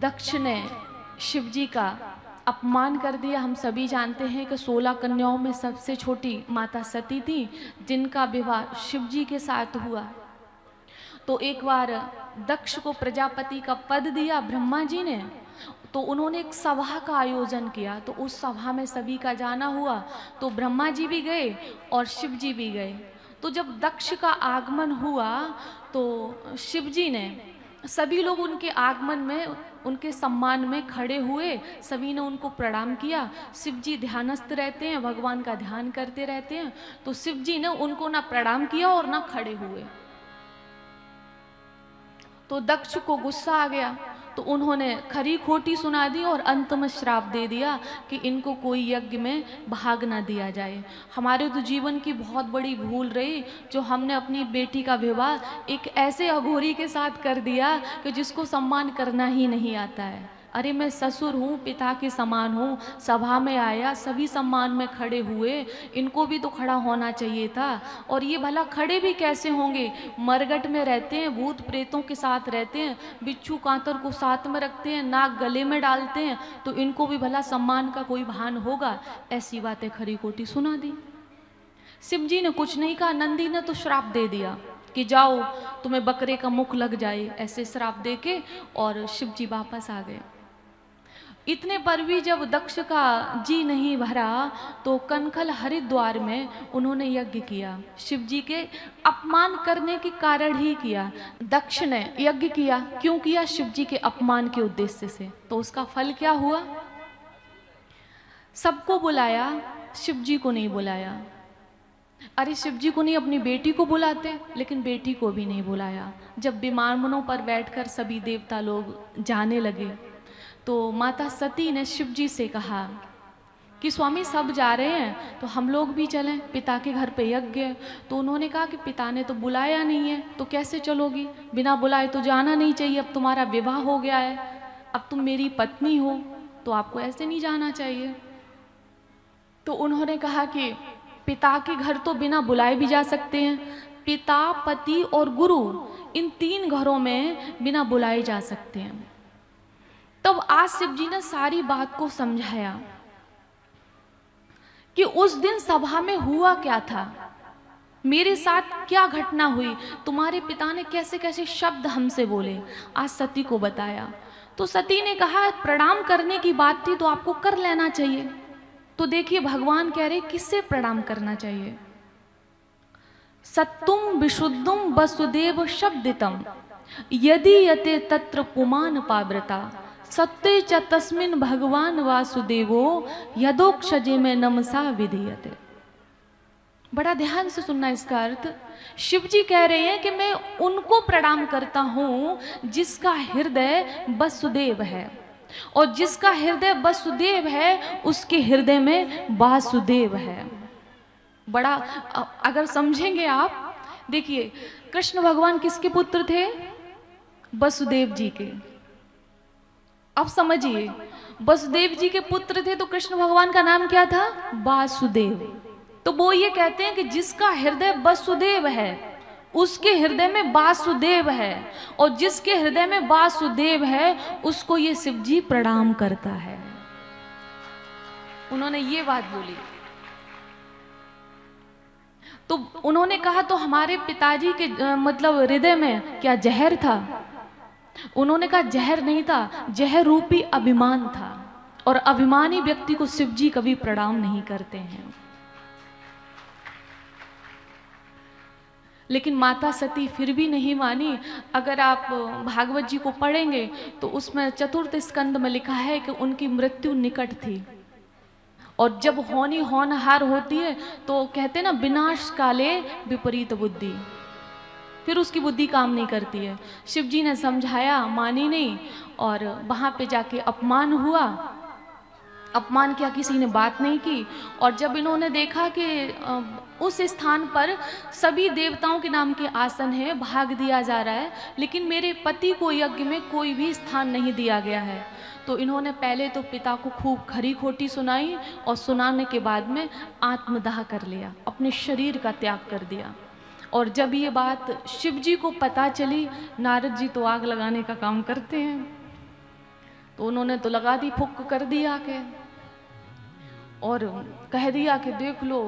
दक्ष ने शिव जी का अपमान कर दिया। हम सभी जानते हैं कि 16 कन्याओं में सबसे छोटी माता सती थी, जिनका विवाह शिव जी के साथ हुआ। तो एक बार दक्ष को प्रजापति का पद दिया ब्रह्मा जी ने, तो उन्होंने एक सभा का आयोजन किया। तो उस सभा में सभी का जाना हुआ, तो ब्रह्मा जी भी गए और शिव जी भी गए। तो जब दक्ष का आगमन हुआ तो शिव जी ने, सभी लोग उनके आगमन में उनके सम्मान में खड़े हुए, सभी ने उनको प्रणाम किया। शिव जी ध्यानस्थ रहते हैं, भगवान का ध्यान करते रहते हैं, तो शिव जी ने उनको ना प्रणाम किया और ना खड़े हुए। तो दक्ष को गुस्सा आ गया, तो उन्होंने खरी खोटी सुना दी और अंत में श्राप दे दिया कि इनको कोई यज्ञ में भाग ना दिया जाए। हमारे तो जीवन की बहुत बड़ी भूल रही जो हमने अपनी बेटी का विवाह एक ऐसे अघोरी के साथ कर दिया कि जिसको सम्मान करना ही नहीं आता है। अरे मैं ससुर हूँ, पिता के समान हूँ, सभा में आया, सभी सम्मान में खड़े हुए, इनको भी तो खड़ा होना चाहिए था। और ये भला खड़े भी कैसे होंगे? मरघट में रहते हैं, भूत प्रेतों के साथ रहते हैं, बिच्छू कांतर को साथ में रखते हैं, नाक गले में डालते हैं, तो इनको भी भला सम्मान का कोई भान होगा? ऐसी बातें खरी खोटी सुना दी। शिव जी ने कुछ नहीं कहा, नंदी ने तो श्राप दे दिया कि जाओ तुम्हें बकरे का मुख लग जाए, ऐसे श्राप दे के, और शिव जी वापस आ गए। इतने पर भी जब दक्ष का जी नहीं भरा तो कनखल हरिद्वार में उन्होंने यज्ञ किया, शिव जी के अपमान करने के कारण ही किया। दक्ष ने यज्ञ किया, क्यों किया? शिव जी के अपमान के उद्देश्य से। तो उसका फल क्या हुआ? सबको बुलाया, शिव जी को नहीं बुलाया। अरे शिव जी को नहीं, अपनी बेटी को बुलाते, लेकिन बेटी को भी नहीं बुलाया। जब विमानों पर बैठकर सभी देवता लोग जाने लगे तो माता सती ने शिव जी से कहा कि स्वामी सब जा रहे हैं तो हम लोग भी चलें, पिता के घर पे यज्ञ है। तो उन्होंने कहा कि पिता ने तो बुलाया नहीं है, तो कैसे चलोगी? बिना बुलाए तो जाना नहीं चाहिए, अब तुम्हारा विवाह हो गया है, अब तुम मेरी पत्नी हो, तो आपको ऐसे नहीं जाना चाहिए। तो उन्होंने कहा कि पिता के घर तो बिना बुलाए भी जा सकते हैं, पिता, पति और गुरु, इन 3 घरों में बिना बुलाए जा सकते हैं। तब आज शिव जी ने सारी बात को समझाया कि उस दिन सभा में हुआ क्या था, मेरे साथ क्या घटना हुई, तुम्हारे पिता ने कैसे कैसे शब्द हमसे बोले। आज सती को बताया तो सती ने कहा प्रणाम करने की बात थी तो आपको कर लेना चाहिए। तो देखिए भगवान कह रहे किससे प्रणाम करना चाहिए? सत्तुम विशुद्धुम वसुदेव शब्दितम यदि यते तत्र पुमान पाव्रता सत्य च तस्मिन भगवान वासुदेवो यदोक्षजे में नमसा विधीयते। बड़ा ध्यान से सुनना इसका अर्थ। शिव जी कह रहे हैं कि मैं उनको प्रणाम करता हूं जिसका हृदय वसुदेव है, और जिसका हृदय वसुदेव है उसके हृदय में वासुदेव है। बड़ा अगर समझेंगे आप, देखिए कृष्ण भगवान किसके पुत्र थे? वसुदेव जी के। अब समझिए, वसुदेव जी के पुत्र थे तो कृष्ण भगवान का नाम क्या था? वासुदेव। तो वो ये कहते हैं कि जिसका हृदय वसुदेव है उसके हृदय में वासुदेव है, और जिसके हृदय में वासुदेव है उसको ये शिव जी प्रणाम करता है। उन्होंने ये बात बोली। तो उन्होंने कहा तो हमारे पिताजी के मतलब हृदय में क्या जहर था? उन्होंने कहा जहर नहीं था, जहर रूपी अभिमान था, और अभिमानी व्यक्ति को शिव जी कभी प्रणाम नहीं करते हैं। लेकिन माता सती फिर भी नहीं मानी। अगर आप भागवत जी को पढ़ेंगे तो उसमें 4th स्कंद में लिखा है कि उनकी मृत्यु निकट थी, और जब होनी होनहार होती है तो कहते ना विनाश काले विपरीत बुद्धि, फिर उसकी बुद्धि काम नहीं करती है। शिव जी ने समझाया, मानी नहीं, और वहां पे जाके अपमान हुआ, अपमान किया, किसी ने बात नहीं की। और जब इन्होंने देखा कि उस स्थान पर सभी देवताओं के नाम के आसन है, भाग दिया जा रहा है, लेकिन मेरे पति को यज्ञ में कोई भी स्थान नहीं दिया गया है, तो इन्होंने पहले तो पिता को खूब खरी खोटी सुनाई, और सुनाने के बाद में आत्मदाह कर लिया, अपने शरीर का त्याग कर दिया। और जब ये बात शिव जी को पता चली, नारद जी तो आग लगाने का काम करते हैं, तो उन्होंने तो लगा दी, फुक कर दिया के, और कह दिया कि देख लो,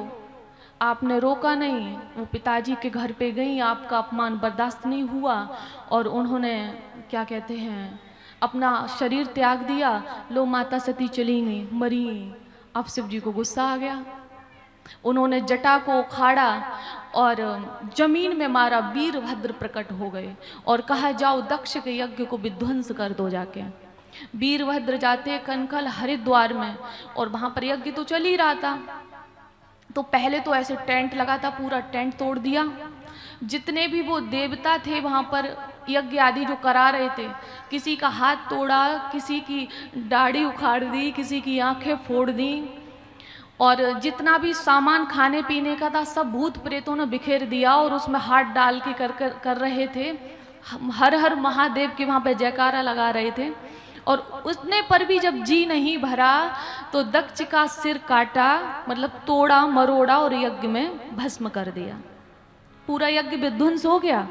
आपने रोका नहीं। वो पिताजी के घर पे गई, आपका अपमान बर्दाश्त नहीं हुआ और उन्होंने क्या कहते हैं अपना शरीर त्याग दिया। लो माता सती चली गई, मरी। अब शिव जी को गुस्सा आ गया, उन्होंने जटा को उखाड़ा और जमीन में मारा। वीरभद्र प्रकट हो गए और कहा जाओ दक्ष के यज्ञ को विध्वंस कर दो जाके। वीरभद्र जाते कनकल हरिद्वार में, और वहां पर यज्ञ तो चल ही रहा था। तो पहले तो ऐसे टेंट लगा था, पूरा टेंट तोड़ दिया। जितने भी वो देवता थे वहां पर यज्ञ आदि जो करा रहे थे, किसी का हाथ तोड़ा, किसी की दाढ़ी उखाड़ दी, किसी की आंखें फोड़ दी, और जितना भी सामान खाने पीने का था सब भूत प्रेतों ने बिखेर दिया और उसमें हाथ डाल के कर रहे थे। हर हर महादेव के वहां पे जयकारा लगा रहे थे। और उसने पर भी जब जी नहीं भरा तो दक्ष का सिर काटा, मतलब तोड़ा मरोड़ा और यज्ञ में भस्म कर दिया। पूरा यज्ञ विध्वंस हो गया।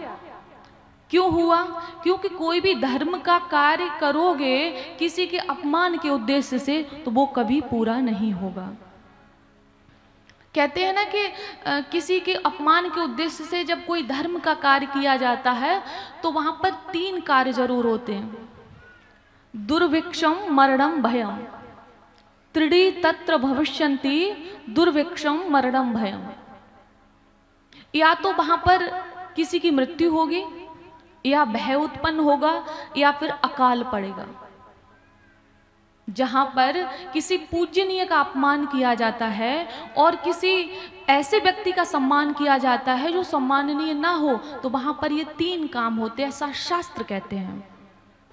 क्यों हुआ? क्योंकि कोई भी धर्म का कार्य करोगे किसी के अपमान के उद्देश्य से तो वो कभी पूरा नहीं होगा। कहते हैं ना कि किसी के अपमान के उद्देश्य से जब कोई धर्म का कार्य किया जाता है तो वहां पर 3 कार्य जरूर होते हैं। दुर्भिक्षम मरणम भयम, त्रिडी तत्र भविष्यन्ति दुर्भिक्षम मरणम भयम। या तो वहां पर किसी की मृत्यु होगी, या भय उत्पन्न होगा, या फिर अकाल पड़ेगा। जहां पर किसी पूजनीय का अपमान किया जाता है और किसी ऐसे व्यक्ति का सम्मान किया जाता है जो सम्माननीय ना हो, तो वहां पर ये 3 काम होते हैं, ऐसा शास्त्र कहते हैं।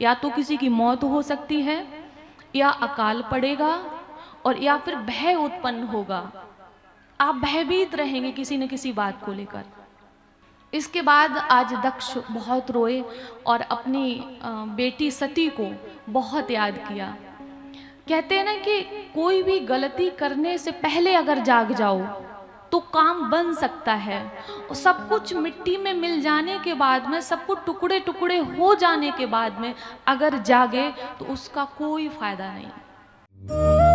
या तो किसी की मौत हो सकती है, या अकाल पड़ेगा, और या फिर भय उत्पन्न होगा। आप भयभीत रहेंगे किसी न किसी बात को लेकर। इसके बाद आज दक्ष बहुत रोए और अपनी बेटी सती को बहुत याद किया। कहते हैं ना कि कोई भी गलती करने से पहले अगर जाग जाओ तो काम बन सकता है, और सब कुछ मिट्टी में मिल जाने के बाद में, सब कुछ टुकड़े टुकड़े हो जाने के बाद में अगर जागे तो उसका कोई फायदा नहीं।